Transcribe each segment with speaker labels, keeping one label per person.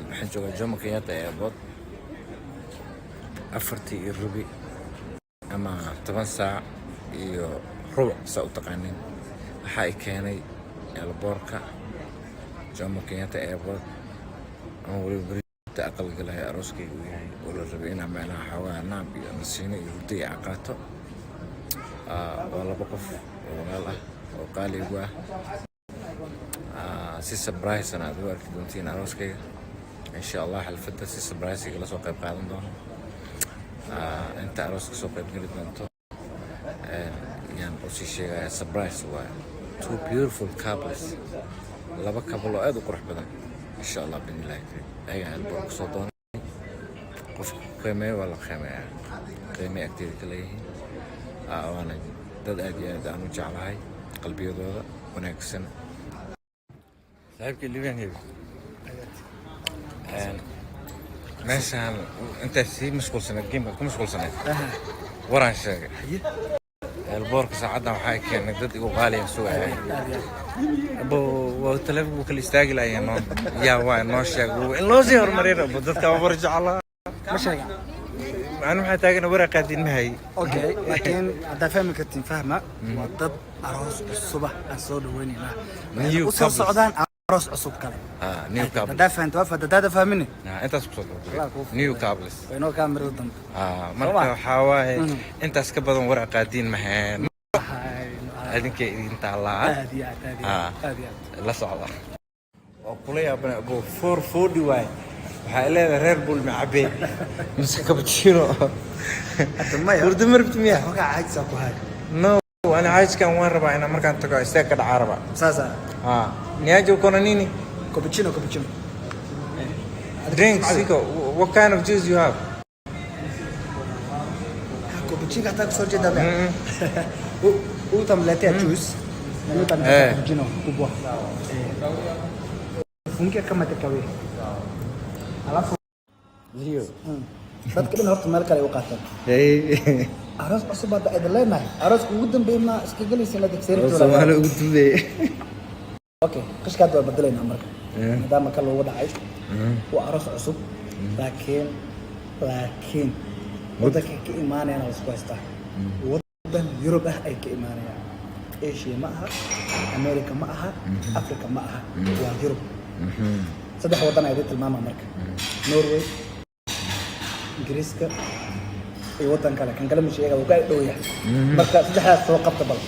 Speaker 1: waxaan joogaa Jomo Kenyatta Airport afartii rubi ama 10 saac iyo rubuc saa u taqaanin waxa ay keenay airportka Jomo Kenyatta Airport oo wali aqal galay arooskayga uu yahay oo la rabay inaan meelaha xawaa naab iyo nasiino iyo hurdo iyo aqaato oo laba qof oo walaal ah oo qaali ugu ah si surprise ana aad u arki doontiin arooskayga insha Allah xalfadda si surprise la soo qayb qaadan doono inta arooska soo qayb gali doonto yaan u sii sheegaya surprise waa two beautiful couples laba couple oo aad u qurux badan insha Allah billahi أيها البرك صدّان قف قيمة ولا قيمة قيمة أكتر كليه وأنا دد أجي أنا جعلها قلبي هذا هناك سنة صاحبك اللي بين هيك مثلا أنت سي مشغول سنة جيم كم مشغول سنة ورا شيء البرك ساعدنا وحاي كان دد يقول غالي مسوي ابو تلف وكل يستاجل اي نون يا waa noo sheeg loo sii hormarino dadka war jeclaa
Speaker 2: ma sheega
Speaker 1: aan waxa taagana waraqadin mahay
Speaker 2: okay laakiin hada fahmi kartiin fahma waa dad aroos subax aan soo dhaweynina u soo socdaan aroos cusub kale
Speaker 1: new couple
Speaker 2: hada fahanto hada fahmini
Speaker 1: intaas ku soo new couples
Speaker 2: inoo kaamiro dan
Speaker 1: marka waxa waaye intaas ka badan waraqadin mahay أدينك أنت الله لا صعبة وقولي أبنا أبو فور فودي واي وحاله رير بول معبي مسك كابتشينو ورد مربت مياه
Speaker 2: وقع عايز أبو هاي
Speaker 1: نو وانا عايش كان وين ربع انا مركان تقع استاكد عربة
Speaker 2: ساسا
Speaker 1: نياجي وكونانيني
Speaker 2: كوبيتشينو
Speaker 1: drink Siko what kind of juice you have
Speaker 2: كوبيتشينو حتى كسر جدا بقى وتم لاتيه جوز وتم كوبيتشينو كوبوا ممكن كم تكوي alafu
Speaker 1: Leo
Speaker 2: dadka dhan horta meel kale ay u qaataan aroos cusub hadda ay leenahay arooska ugu dambeeyna iska galaysa la degseerin doona
Speaker 1: Soomaali ugu dambeeyay
Speaker 2: okay qishkaad waa bedelayna marka maadaama kala ugu dhacay waa aroos cusub laakiin wadanka ka imaanayna waa isku haystaa wadan Yurub ah ay ka imaanayaan Asia ma aha America ma aha Africa ma aha waa Yurub saddex wadan ay tilmaamaan marka Norway Ingiriiska iyo wadan kale kan kale ma sheegay uu ka dhow yahay marka saddexdaas soo qabta bal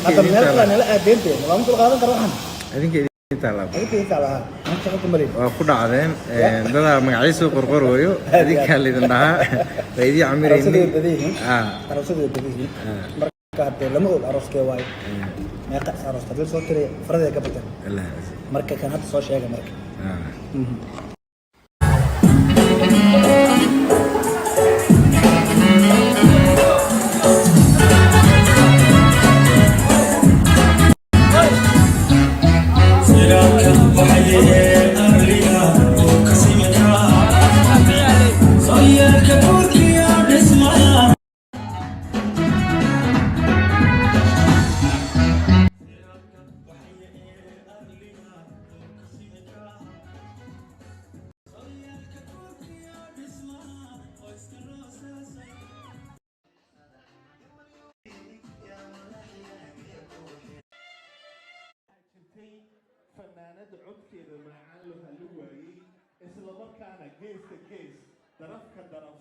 Speaker 2: hadda meel kale la aadeentay ma mid qaadan karo waxan adinka inta la anta ka marin
Speaker 1: waa ku dhacdeen dada magaciisa qorqorooyo adinka liidan dhaha reedi amireyni
Speaker 2: aroosadii badihiin marka hadda lama og arooskee waay meeqa aroos hadii soo tiray farada ka badan marka kan hadda soo sheegay marka
Speaker 3: فنانة عدكيد معان لها لوائي إسلا مركانا جيس كجيس درف كدرف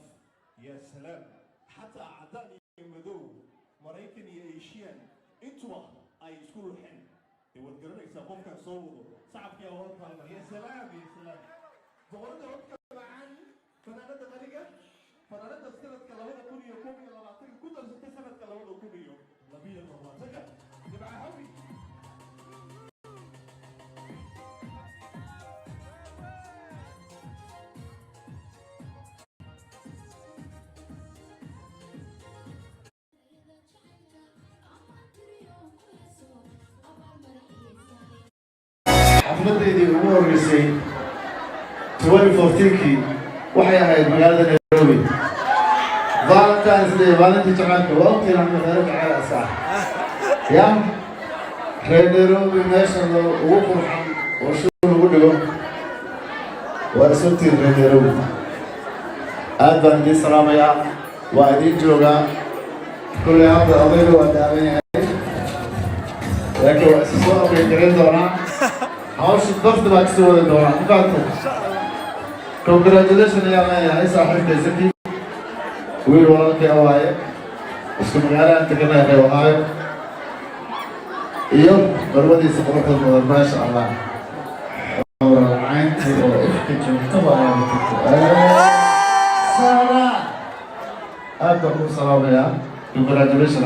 Speaker 3: يا سلام حتى أعداني مدو مريكن يأيشيان انتوا أي سكولو حين يودقرون يسابون كان صوبو صعب يا وطن يا سلام يا سلام فورد عدك معان فنانة ملكة فنانة سنة كلاونا كونيو كونيو لبعتك كنت سنة كلاونا كونيو نبي الله تكا تبع حبي
Speaker 4: xafladeedii ugu horeysay 2014kii waxay ahayd magaalada Nairobi Valentine's Day maalintii jamaacada waa waqtiga aan reer jacayl asaa ya reer Nairobi meesha ugu qurxan oo shuu lagu dhigo waa isagtii reer Nairobi aad baan idin salaamayaa waa idin joogaa kulli hadda odayga waa daawan yahay laakiin waa isu soo abeegarin doonaa hawsha dafta baa kasoo wada doonaa mafahamtay congratulations ayaan leeyahay saaxiibkay Zaki wiil walaalkay waaye isku magaalaan teganahay reer Ohio iyo barwadiisa quruxda mudan maasha Allah cayntii oo ifka joogta baa Sara aad baan u salaamayaa congratulations